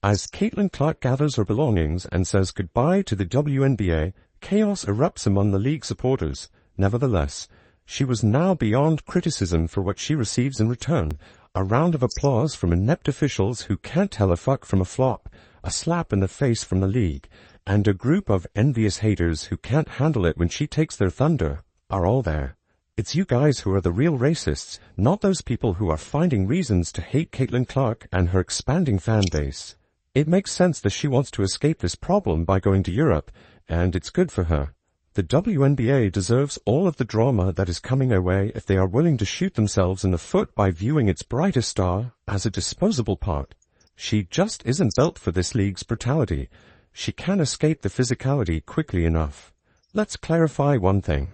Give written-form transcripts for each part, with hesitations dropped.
As Caitlin Clark gathers her belongings and says goodbye to the WNBA, chaos erupts among the league supporters. Nevertheless, she was now beyond criticism for what she receives in return. A round of applause from inept officials who can't tell a fuck from a flop, a slap in the face from the league, and a group of envious haters who can't handle it when she takes their thunder, are all there. It's you guys who are the real racists, not those people who are finding reasons to hate Caitlin Clark and her expanding fan base. It makes sense that she wants to escape this problem by going to Europe, and it's good for her. The WNBA deserves all of the drama that is coming their way if they are willing to shoot themselves in the foot by viewing its brightest star as a disposable part. She just isn't built for this league's brutality. She can't escape the physicality quickly enough. Let's clarify one thing.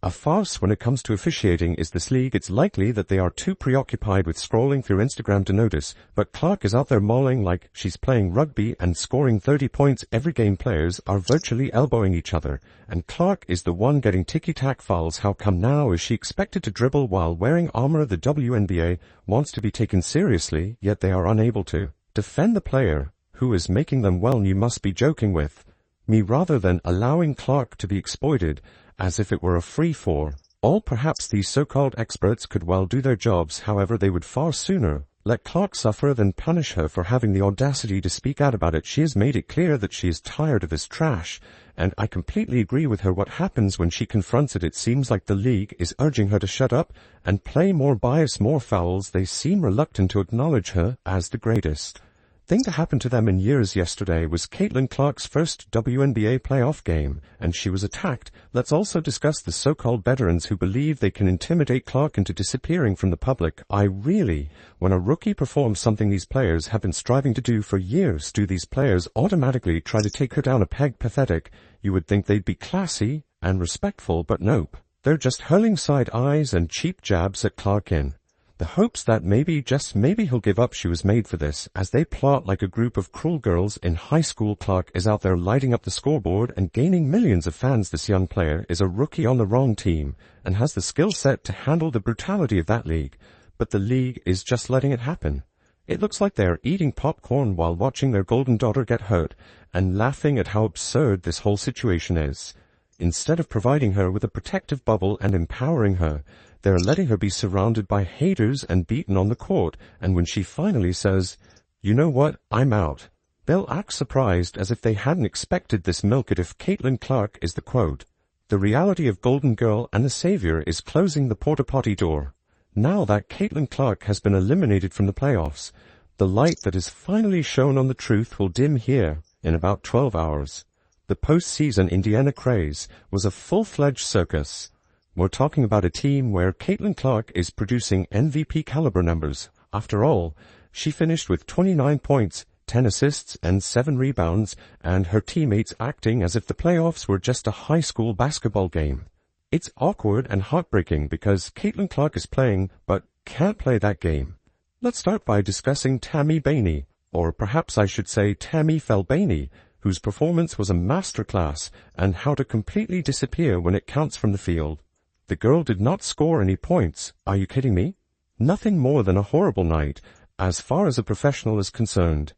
A farce when it comes to officiating is this league. It's likely that they are too preoccupied with scrolling through Instagram to notice, but Clark is out there mauling like she's playing rugby and scoring 30 points every game. Players are virtually elbowing each other, and Clark is the one getting ticky-tack fouls. How come now is she expected to dribble while wearing armor? The WNBA wants to be taken seriously, yet they are unable to defend the player who is making them. Well, you must be joking with me, rather than allowing Clark to be exploited as if it were a free-for-all. Perhaps these so-called experts could well do their jobs, however they would far sooner let Clark suffer than punish her for having the audacity to speak out about it. She has made it clear that she is tired of this trash, and I completely agree with her. What happens when she confronts it? It seems like the league is urging her to shut up and play more bias, more fouls. They seem reluctant to acknowledge her as the greatest thing to happen to them in years. Yesterday was Caitlin Clark's first WNBA playoff game, and she was attacked. Let's also discuss the so-called veterans who believe they can intimidate Clark into disappearing from the public. When a rookie performs something these players have been striving to do for years, do these players automatically try to take her down a peg? Pathetic. You would think they'd be classy and respectful, but nope. They're just hurling side eyes and cheap jabs at Clark in the hopes that maybe, just maybe, he'll give up. She was made for this. As they plot like a group of cruel girls in high school, Clark is out there lighting up the scoreboard and gaining millions of fans. This young player is a rookie on the wrong team and has the skill set to handle the brutality of that league, but the league is just letting it happen. It looks like they're eating popcorn while watching their golden daughter get hurt and laughing at how absurd this whole situation is. Instead of providing her with a protective bubble and empowering her, they're letting her be surrounded by haters and beaten on the court, and when she finally says, "You know what, I'm out," they'll act surprised as if they hadn't expected this. Milk it if Caitlin Clark is the quote. The reality of Golden Girl and the Savior is closing the porta-potty door. Now that Caitlin Clark has been eliminated from the playoffs, the light that is finally shown on the truth will dim here in about 12 hours. The postseason Indiana craze was a full-fledged circus. We're talking about a team where Caitlin Clark is producing MVP caliber numbers. After all, she finished with 29 points, 10 assists, and 7 rebounds, and her teammates acting as if the playoffs were just a high school basketball game. It's awkward and heartbreaking because Caitlin Clark is playing, but can't play that game. Let's start by discussing Tammy Bainey, or perhaps I should say Tammy Felbainey, whose performance was a masterclass, and how to completely disappear when it counts from the field. The girl did not score any points. Are you kidding me? Nothing more than a horrible night, as far as a professional is concerned.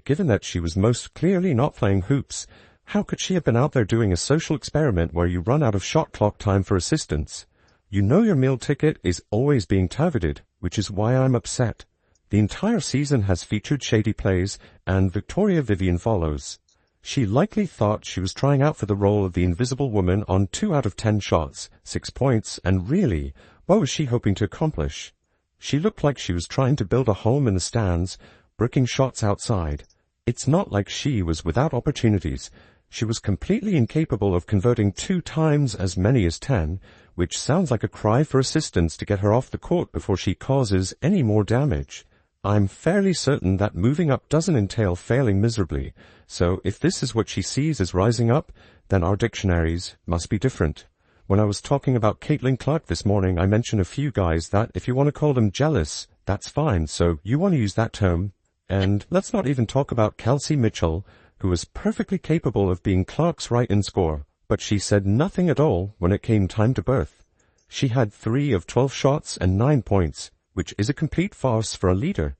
Given that she was most clearly not playing hoops, how could she have been out there doing a social experiment where you run out of shot clock time for assistants? You know your meal ticket is always being touted, which is why I'm upset. The entire season has featured shady plays, and Victoria Vivian follows. She likely thought she was trying out for the role of the invisible woman on 2 out of 10 shots, 6 points, and really, what was she hoping to accomplish? She looked like she was trying to build a home in the stands, bricking shots outside. It's not like she was without opportunities. She was completely incapable of converting 2 times as many as 10, which sounds like a cry for assistance to get her off the court before she causes any more damage. I'm fairly certain that moving up doesn't entail failing miserably, so if this is what she sees as rising up, then our dictionaries must be different. When I was talking about Caitlin Clark this morning, I mentioned a few guys that, if you want to call them jealous, that's fine, so you want to use that term. And let's not even talk about Kelsey Mitchell, who was perfectly capable of being Clark's right-hand scorer, but she said nothing at all when it came time to birth. She had 3 of 12 shots and 9 points, which is a complete farce for a leader.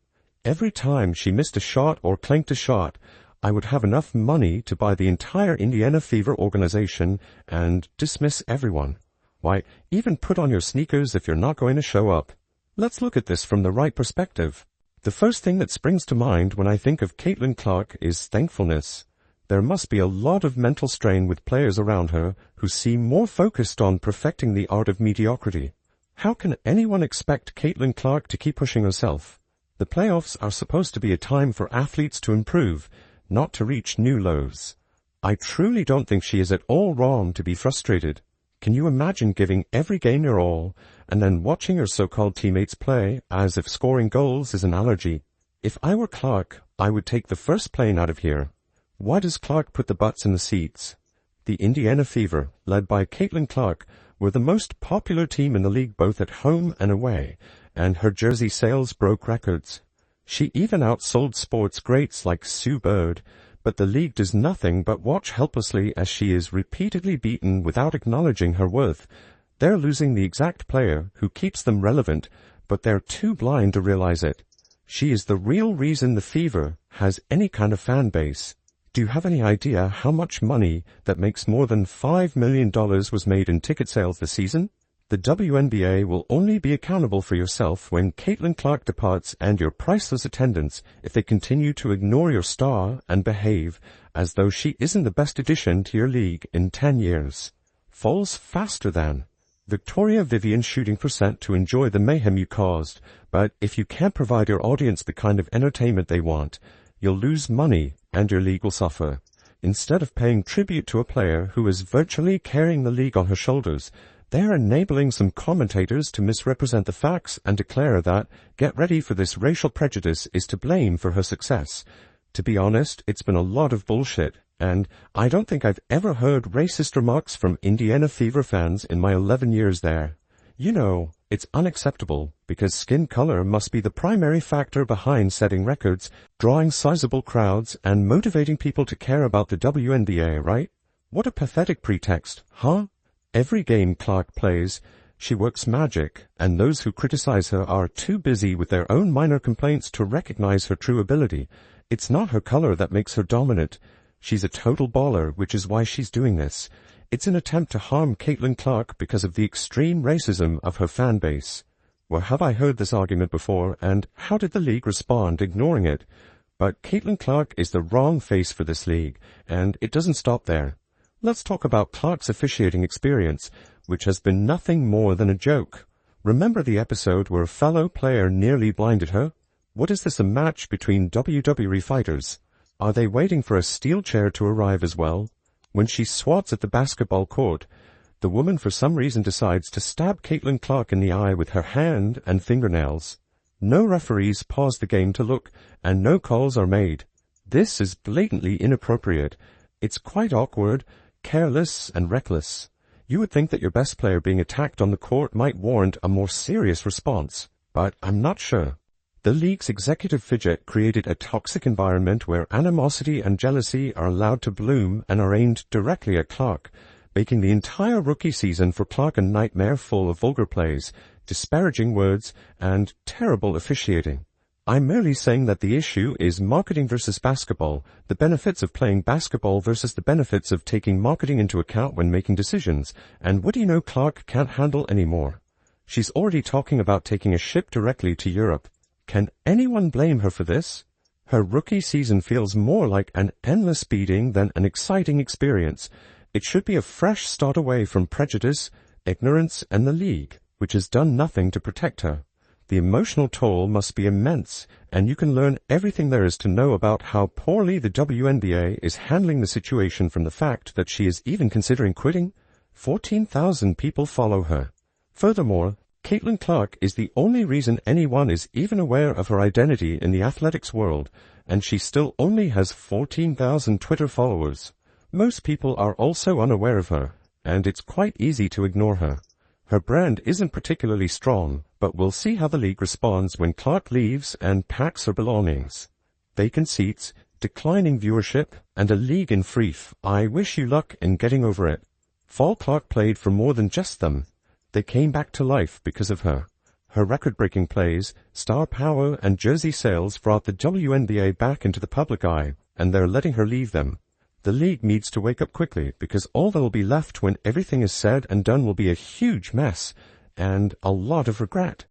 Every time she missed a shot or clanked a shot, I would have enough money to buy the entire Indiana Fever organization and dismiss everyone. Why, even put on your sneakers if you're not going to show up. Let's look at this from the right perspective. The first thing that springs to mind when I think of Caitlin Clark is thankfulness. There must be a lot of mental strain with players around her who seem more focused on perfecting the art of mediocrity. How can anyone expect Caitlin Clark to keep pushing herself? The playoffs are supposed to be a time for athletes to improve, not to reach new lows. I truly don't think she is at all wrong to be frustrated. Can you imagine giving every game your all, and then watching your so-called teammates play as if scoring goals is an allergy? If I were Clark, I would take the first plane out of here. Why does Clark put the butts in the seats? The Indiana Fever, led by Caitlin Clark, were the most popular team in the league both at home and away, and her jersey sales broke records. She even outsold sports greats like Sue Bird, but the league does nothing but watch helplessly as she is repeatedly beaten without acknowledging her worth. They're losing the exact player who keeps them relevant, but they're too blind to realize it. She is the real reason the Fever has any kind of fan base. Do you have any idea how much money that makes more than $5 million was made in ticket sales this season? The WNBA will only be accountable for yourself when Caitlin Clark departs and your priceless attendance if they continue to ignore your star and behave as though she isn't the best addition to your league in 10 years. Falls faster than Victoria Vivian shooting % to enjoy the mayhem you caused, but if you can't provide your audience the kind of entertainment they want, you'll lose money and your league will suffer. Instead of paying tribute to a player who is virtually carrying the league on her shoulders, they're enabling some commentators to misrepresent the facts and declare that, get ready for this, racial prejudice is to blame for her success. To be honest, it's been a lot of bullshit, and I don't think I've ever heard racist remarks from Indiana Fever fans in my 11 years there. You know, it's unacceptable because skin color must be the primary factor behind setting records, drawing sizable crowds, and motivating people to care about the WNBA, right? What a pathetic pretext, huh? Every game Clark plays, she works magic, and those who criticize her are too busy with their own minor complaints to recognize her true ability. It's not her color that makes her dominant. She's a total baller, which is why she's doing this. It's an attempt to harm Caitlin Clark because of the extreme racism of her fan base. Well, have I heard this argument before, and how did the league respond, ignoring it? But Caitlin Clark is the wrong face for this league, and it doesn't stop there. Let's talk about Clark's officiating experience, which has been nothing more than a joke. Remember the episode where a fellow player nearly blinded her? What is this, a match between WWE fighters? Are they waiting for a steel chair to arrive as well? When she swats at the basketball court, the woman for some reason decides to stab Caitlin Clark in the eye with her hand and fingernails. No referees pause the game to look, and no calls are made. This is blatantly inappropriate. It's quite awkward, careless, and reckless. You would think that your best player being attacked on the court might warrant a more serious response, but I'm not sure. The league's executive fidget created a toxic environment where animosity and jealousy are allowed to bloom and are aimed directly at Clark, making the entire rookie season for Clark a nightmare full of vulgar plays, disparaging words, and terrible officiating. I'm merely saying that the issue is marketing versus basketball, the benefits of playing basketball versus the benefits of taking marketing into account when making decisions, and what do you know Clark can't handle anymore? She's already talking about taking a ship directly to Europe. Can anyone blame her for this? Her rookie season feels more like an endless beating than an exciting experience. It should be a fresh start away from prejudice, ignorance, and the league, which has done nothing to protect her. The emotional toll must be immense, and you can learn everything there is to know about how poorly the WNBA is handling the situation from the fact that she is even considering quitting. 14,000 people follow her. Furthermore, Caitlin Clark is the only reason anyone is even aware of her identity in the athletics world, and she still only has 14,000 Twitter followers. Most people are also unaware of her, and it's quite easy to ignore her. Her brand isn't particularly strong, but we'll see how the league responds when Clark leaves and packs her belongings. Vacant seats, declining viewership, and a league in freef. I wish you luck in getting over it. Fall Clark played for more than just them. They came back to life because of her. Her record-breaking plays, star power, and jersey sales brought the WNBA back into the public eye, and they're letting her leave them. The league needs to wake up quickly, because all that will be left when everything is said and done will be a huge mess, and a lot of regret.